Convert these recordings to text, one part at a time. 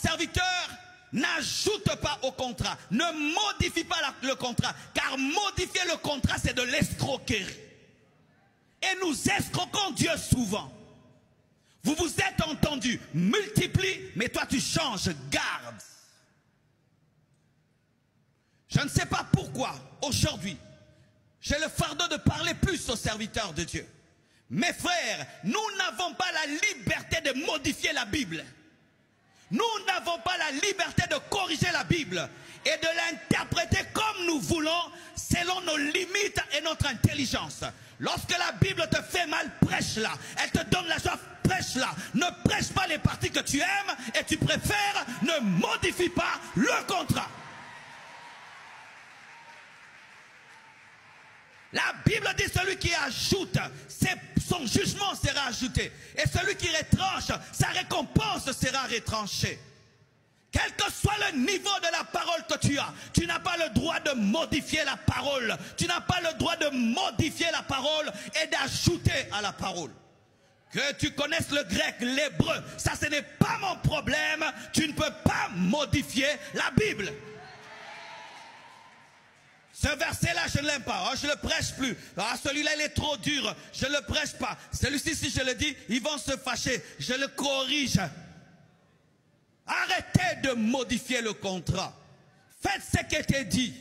serviteur, n'ajoute pas au contrat. Ne modifie pas le contrat. Car modifier le contrat, c'est de l'escroquerie. Et nous escroquons Dieu souvent. Vous vous êtes entendus, multiplie, mais toi tu changes, garde. Je ne sais pas pourquoi, aujourd'hui, j'ai le fardeau de parler plus aux serviteurs de Dieu. Mes frères, nous n'avons pas la liberté de modifier la Bible. Nous n'avons pas la liberté de corriger la Bible et de l'interpréter comme nous voulons, selon nos limites et notre intelligence. Lorsque la Bible te fait mal, prêche-la. Elle te donne la joie, prêche-la. Ne prêche pas les parties que tu aimes et tu préfères, ne modifie pas le contrat. La Bible dit celui qui ajoute, son jugement sera ajouté. Et celui qui retranche, sa récompense sera retranchée. Quel que soit le niveau de la parole que tu n'as pas le droit de modifier la parole. Tu n'as pas le droit de modifier la parole et d'ajouter à la parole. Que tu connaisses le grec, l'hébreu, ça ce n'est pas mon problème. Tu ne peux pas modifier la Bible. Ce verset-là, je ne l'aime pas. Oh, je ne le prêche plus. Ah, celui-là, il est trop dur. Je ne le prêche pas. Celui-ci, si je le dis, ils vont se fâcher. Je le corrige. Arrêtez de modifier le contrat. Faites ce qui était dit.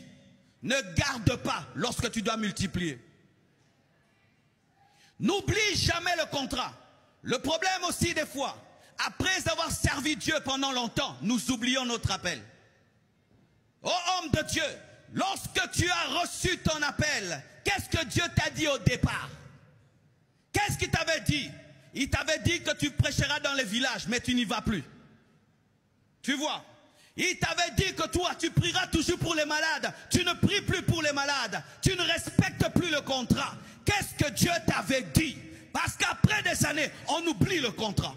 Ne garde pas lorsque tu dois multiplier. N'oublie jamais le contrat. Le problème aussi, des fois, après avoir servi Dieu pendant longtemps, nous oublions notre appel. Ô homme de Dieu, lorsque tu as reçu ton appel, qu'est-ce que Dieu t'a dit au départ? Qu'est-ce qu'il t'avait dit? Il t'avait dit que tu prêcheras dans les villages, mais tu n'y vas plus. Tu vois? Il t'avait dit que toi, tu prieras toujours pour les malades. Tu ne pries plus pour les malades. Tu ne respectes plus le contrat. Qu'est-ce que Dieu t'avait dit? Parce qu'après des années, on oublie le contrat.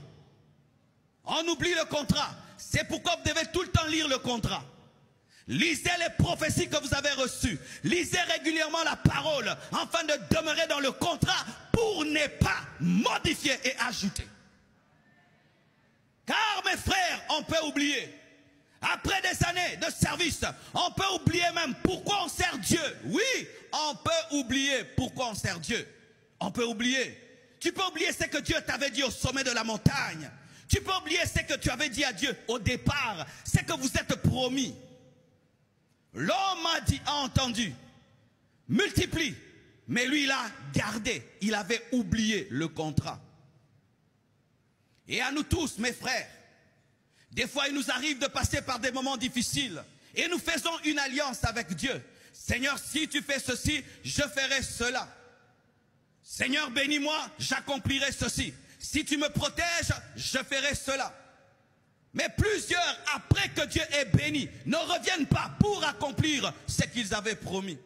On oublie le contrat. C'est pourquoi vous devez tout le temps lire le contrat. Lisez les prophéties que vous avez reçues. Lisez régulièrement la parole afin de demeurer dans le contrat pour ne pas modifier et ajouter. Car mes frères, on peut oublier. Après des années de service, on peut oublier même pourquoi on sert Dieu. Oui, on peut oublier pourquoi on sert Dieu. On peut oublier. Tu peux oublier ce que Dieu t'avait dit au sommet de la montagne. Tu peux oublier ce que tu avais dit à Dieu au départ. Ce que vous êtes promis. L'homme a entendu, multiplie, mais lui il a gardé, il avait oublié le contrat. Et à nous tous, mes frères, des fois il nous arrive de passer par des moments difficiles et nous faisons une alliance avec Dieu. Seigneur, si tu fais ceci, je ferai cela. Seigneur, bénis-moi, j'accomplirai ceci. Si tu me protèges, je ferai cela. Mais plusieurs, après que Dieu ait béni, ne reviennent pas pour accomplir ce qu'ils avaient promis.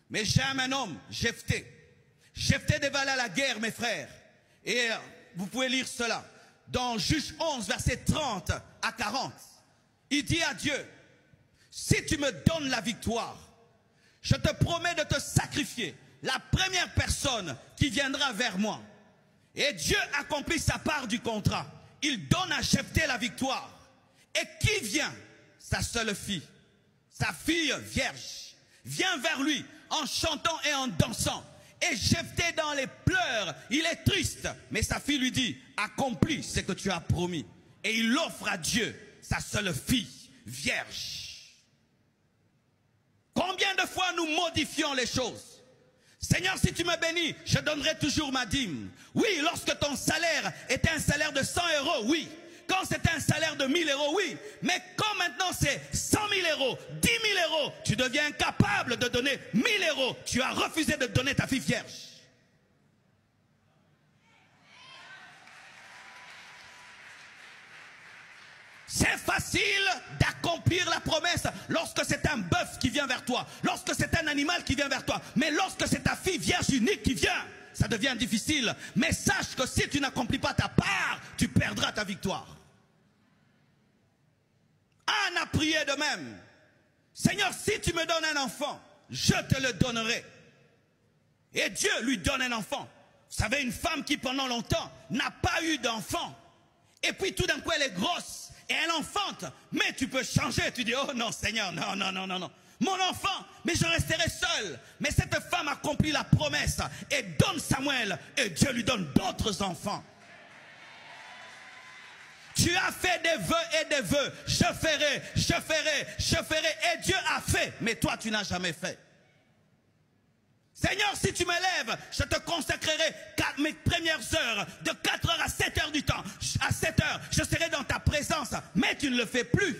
Mais j'aime un homme, Jephthé. Jephthé devait aller à la guerre, mes frères. Et vous pouvez lire cela. Dans Juge 11, versets 30 à 40. Il dit à Dieu, si tu me donnes la victoire, je te promets de te sacrifier la première personne qui viendra vers moi. Et Dieu accomplit sa part du contrat. Il donne à Jephthé la victoire. Et qui vient? Sa seule fille. Sa fille vierge. Vient vers lui en chantant et en dansant. Et Jephthé dans les pleurs, il est triste. Mais sa fille lui dit, accomplis ce que tu as promis. Et il offre à Dieu sa seule fille vierge. Combien de fois nous modifions les choses? Seigneur, si tu me bénis, je donnerai toujours ma dîme. Oui, lorsque ton salaire était un salaire de 100 €, oui. Quand c'était un salaire de 1000 €, oui. Mais quand maintenant c'est 100 000 €, 10 000 €, tu deviens incapable de donner 1000 €. Tu as refusé de donner ta fille vierge. C'est facile d'accomplir la promesse lorsque c'est un bœuf qui vient vers toi, lorsque c'est un animal qui vient vers toi. Mais lorsque c'est ta fille vierge unique qui vient, ça devient difficile. Mais sache que si tu n'accomplis pas ta part, tu perdras ta victoire. Anne a prié de même. Seigneur, si tu me donnes un enfant, je te le donnerai. Et Dieu lui donne un enfant. Vous savez, une femme qui pendant longtemps n'a pas eu d'enfant. Et puis tout d'un coup elle est grosse. et elle enfante. Mais tu peux changer. Tu dis, oh non Seigneur, non, non, non, non, non. Mon enfant, mais je resterai seul. Mais cette femme accomplit la promesse et donne Samuel. Et Dieu lui donne d'autres enfants. Tu as fait des vœux et des vœux. Je ferai, je ferai, je ferai. Et Dieu a fait. Mais toi, tu n'as jamais fait. Seigneur, si tu m'élèves, je te consacrerai mes premières heures, de 4 heures à 7 heures du temps. À 7 heures, je serai dans ta présence. Mais tu ne le fais plus.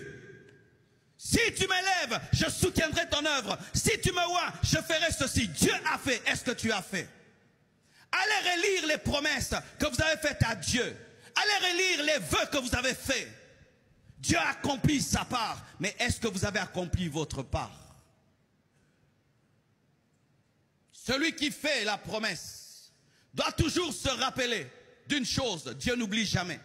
Si tu m'élèves, je soutiendrai ton œuvre. Si tu me vois, je ferai ceci. Dieu a fait. Est-ce que tu as fait? Allez relire les promesses que vous avez faites à Dieu. Allez relire les vœux que vous avez faits. Dieu a accompli sa part. Mais est-ce que vous avez accompli votre part? Celui qui fait la promesse doit toujours se rappeler d'une chose. Dieu n'oublie jamais.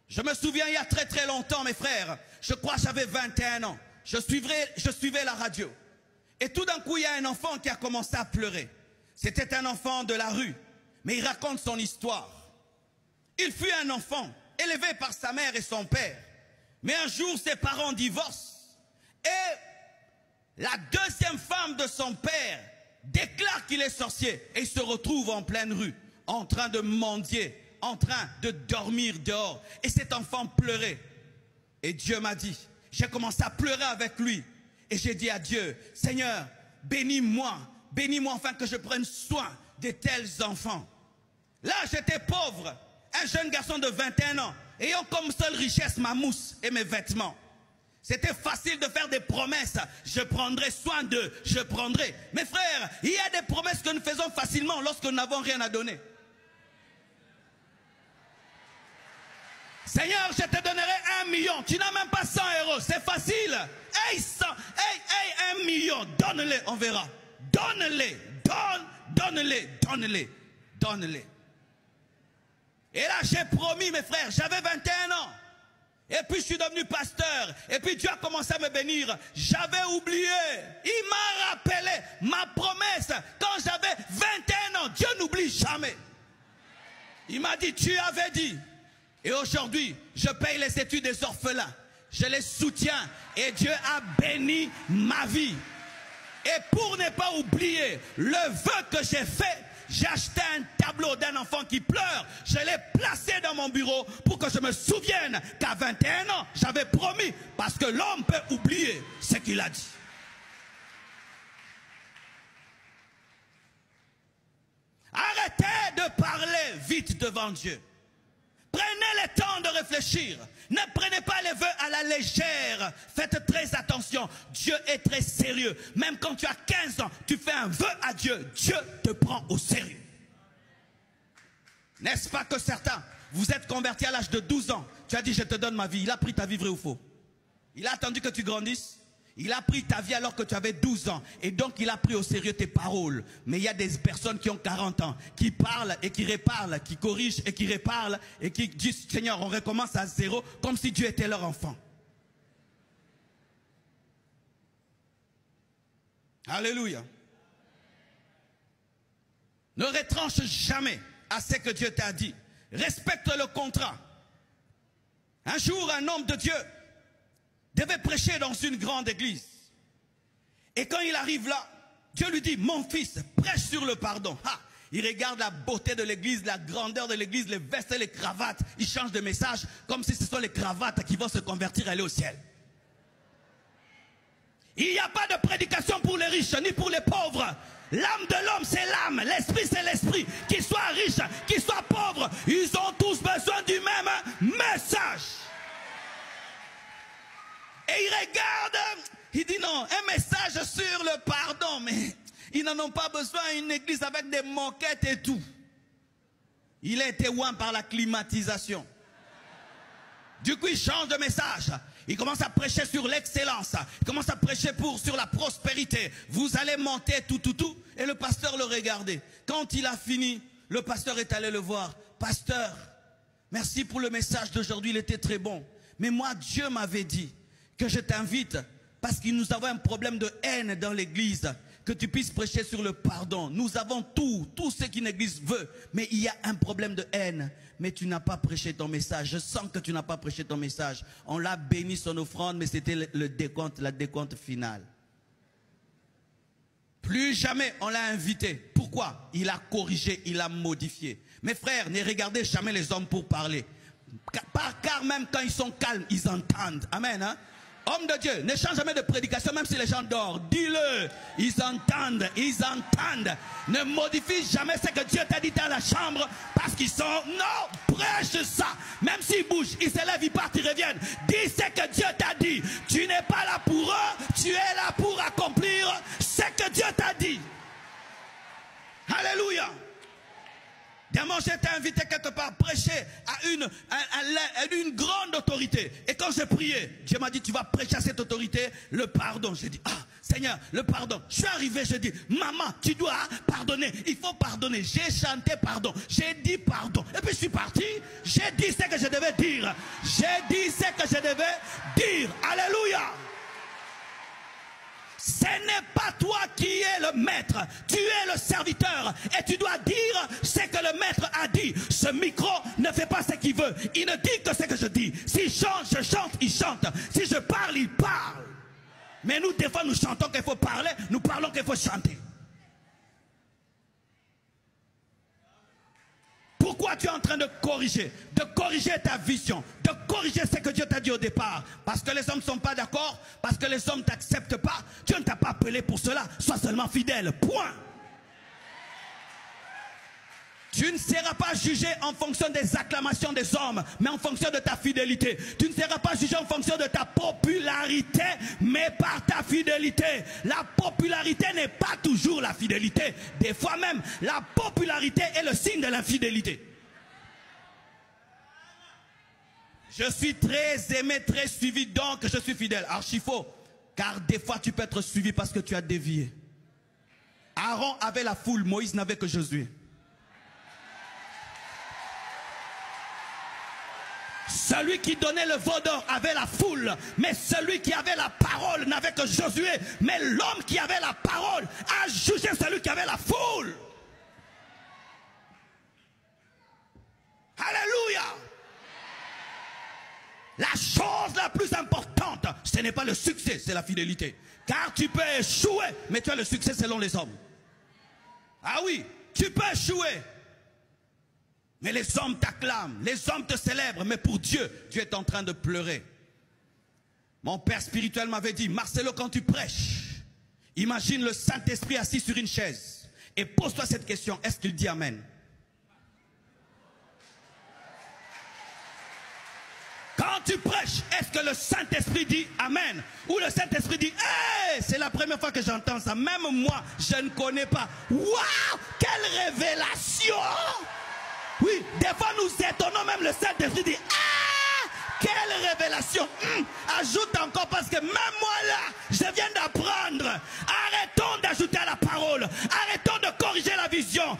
Je me souviens il y a très très longtemps, mes frères, je crois que j'avais 21 ans. Je suivais la radio. Et tout d'un coup, il y a un enfant qui a commencé à pleurer. C'était un enfant de la rue. Mais il raconte son histoire. Il fut un enfant élevé par sa mère et son père. Mais un jour, ses parents divorcent. Et la deuxième femme de son père déclare qu'il est sorcier. Et il se retrouve en pleine rue, en train de mendier, en train de dormir dehors. Et cet enfant pleurait. Et Dieu m'a dit, j'ai commencé à pleurer avec lui. Et j'ai dit à Dieu, Seigneur, bénis-moi afin que je prenne soin de tels enfants. Là, j'étais pauvre, un jeune garçon de 21 ans, ayant comme seule richesse ma mousse et mes vêtements. C'était facile de faire des promesses. Je prendrai soin d'eux, je prendrai. Mes frères, il y a des promesses que nous faisons facilement lorsque nous n'avons rien à donner. Seigneur, je te donnerai 1 million. Tu n'as même pas 100 euros. C'est facile. Hey, 1 million. Donne-les, on verra. Donne-les. Donne-les. Et là, j'ai promis, mes frères, j'avais 21 ans. Et puis, je suis devenu pasteur. Et puis, Dieu a commencé à me bénir. J'avais oublié. Il m'a rappelé ma promesse. Quand j'avais 21 ans, Dieu n'oublie jamais. Il m'a dit, tu avais dit. Et aujourd'hui, je paye les études des orphelins. Je les soutiens. Et Dieu a béni ma vie. Et pour ne pas oublier le vœu que j'ai fait, j'ai acheté un tableau d'un enfant qui pleure. Je l'ai placé dans mon bureau pour que je me souvienne qu'à 21 ans, j'avais promis. Parce que l'homme peut oublier ce qu'il a dit. Arrêtez de parler vite devant Dieu. Prenez le temps de réfléchir. Ne prenez pas les vœux à la légère. Faites très attention. Dieu est très sérieux. Même quand tu as 15 ans, tu fais un vœu à Dieu. Dieu te prend au sérieux. N'est-ce pas que certains, vous êtes convertis à l'âge de 12 ans. Tu as dit, je te donne ma vie. Il a pris ta vie, vrai ou faux? Il a attendu que tu grandisses. Il a pris ta vie alors que tu avais 12 ans. Et donc il a pris au sérieux tes paroles. Mais il y a des personnes qui ont 40 ans, qui parlent et qui reparlent, qui corrigent et qui reparlent, et qui disent, Seigneur, on recommence à zéro, comme si Dieu était leur enfant. Alléluia. Ne retranche jamais à ce que Dieu t'a dit. Respecte le contrat. Un jour, un homme de Dieu devait prêcher dans une grande église. Et quand il arrive là, Dieu lui dit, mon fils, prêche sur le pardon. Ah, il regarde la beauté de l'église, la grandeur de l'église, les vestes et les cravates. Il change de message comme si ce sont les cravates qui vont se convertir et aller au ciel. Il n'y a pas de prédication pour les riches ni pour les pauvres. L'âme de l'homme, c'est l'âme. L'esprit, c'est l'esprit. Qu'il soit riche, qu'il soit pauvre, ils ont tous besoin du même message. Et il regarde, il dit non, un message sur le pardon, mais ils n'en ont pas besoin, une église avec des moquettes et tout. Il a été ouin par la climatisation. Du coup, il change de message. Il commence à prêcher sur l'excellence. Il commence à prêcher sur la prospérité. Vous allez monter tout. Et le pasteur le regardait. Quand il a fini, le pasteur est allé le voir. Pasteur, merci pour le message d'aujourd'hui, il était très bon. Mais moi, Dieu m'avait dit que je t'invite parce que nous avons un problème de haine dans l'église. que tu puisses prêcher sur le pardon. Nous avons tout ce qu'une église veut. Mais il y a un problème de haine. Mais tu n'as pas prêché ton message. Je sens que tu n'as pas prêché ton message. On l'a béni son offrande, mais c'était le décompte, la décompte finale. Plus jamais on l'a invité. Pourquoi? Il a corrigé, il a modifié. Mes frères, ne regardez jamais les hommes pour parler. Car même quand ils sont calmes, ils entendent. Amen. Hein? Homme de Dieu, ne change jamais de prédication, même si les gens dorment. Dis-le. Ils entendent, ils entendent. Ne modifie jamais ce que Dieu t'a dit dans la chambre parce qu'ils sont... Non, prêche ça. Même s'ils bougent, ils se lèvent, ils partent, ils reviennent. Dis ce que Dieu t'a dit. Tu n'es pas là pour eux, tu es là pour accomplir ce que Dieu t'a dit. Alléluia. Diamant, j'étais invité quelque part prêcher à une grande autorité. Et quand j'ai prié, Dieu m'a dit, tu vas prêcher à cette autorité le pardon. J'ai dit, ah Seigneur, le pardon. Je suis arrivé, je dis, maman, tu dois pardonner. Il faut pardonner. J'ai chanté pardon. J'ai dit pardon. Et puis je suis parti. J'ai dit ce que je devais dire. J'ai dit ce que je devais dire. Alléluia. Ce n'est pas toi qui es le maître, tu es le serviteur et tu dois dire ce que le maître a dit. Ce micro ne fait pas ce qu'il veut, il ne dit que ce que je dis. S'il chante, je chante, il chante. Si je parle, il parle. Mais nous, des fois, nous chantons qu'il faut parler, nous parlons qu'il faut chanter. Pourquoi tu es en train de corriger ta vision, de corriger ce que Dieu t'a dit au départ? Parce que les hommes ne sont pas d'accord, parce que les hommes ne t'acceptent pas. Dieu ne t'a pas appelé pour cela. Sois seulement fidèle. Point. Tu ne seras pas jugé en fonction des acclamations des hommes, mais en fonction de ta fidélité. Tu ne seras pas jugé en fonction de ta popularité, mais par ta fidélité. La popularité n'est pas toujours la fidélité. Des fois même, la popularité est le signe de l'infidélité. Je suis très aimé, très suivi, donc je suis fidèle. Archi faux. Car des fois, tu peux être suivi parce que tu as dévié. Aaron avait la foule, Moïse n'avait que Josué. Celui qui donnait le veau d'or avait la foule, mais celui qui avait la parole n'avait que Josué. Mais l'homme qui avait la parole a jugé celui qui avait la foule. Alléluia. La chose la plus importante, ce n'est pas le succès, c'est la fidélité. Car tu peux échouer, mais tu as le succès selon les hommes. Ah oui, tu peux échouer. Mais les hommes t'acclament, les hommes te célèbrent, mais pour Dieu, tu es en train de pleurer. Mon père spirituel m'avait dit, Marcelo, quand tu prêches, imagine le Saint-Esprit assis sur une chaise et pose-toi cette question, est-ce qu'il dit Amen? Quand tu prêches, est-ce que le Saint-Esprit dit Amen? Ou le Saint-Esprit dit, hey, c'est la première fois que j'entends ça, même moi, je ne connais pas. Waouh, quelle révélation! Oui, des fois nous étonnons, même le Saint-Esprit dit, ah, quelle révélation. Ajoute encore parce que même moi là, je viens d'apprendre. Arrêtons d'ajouter à la parole. Arrêtons de corriger la vision.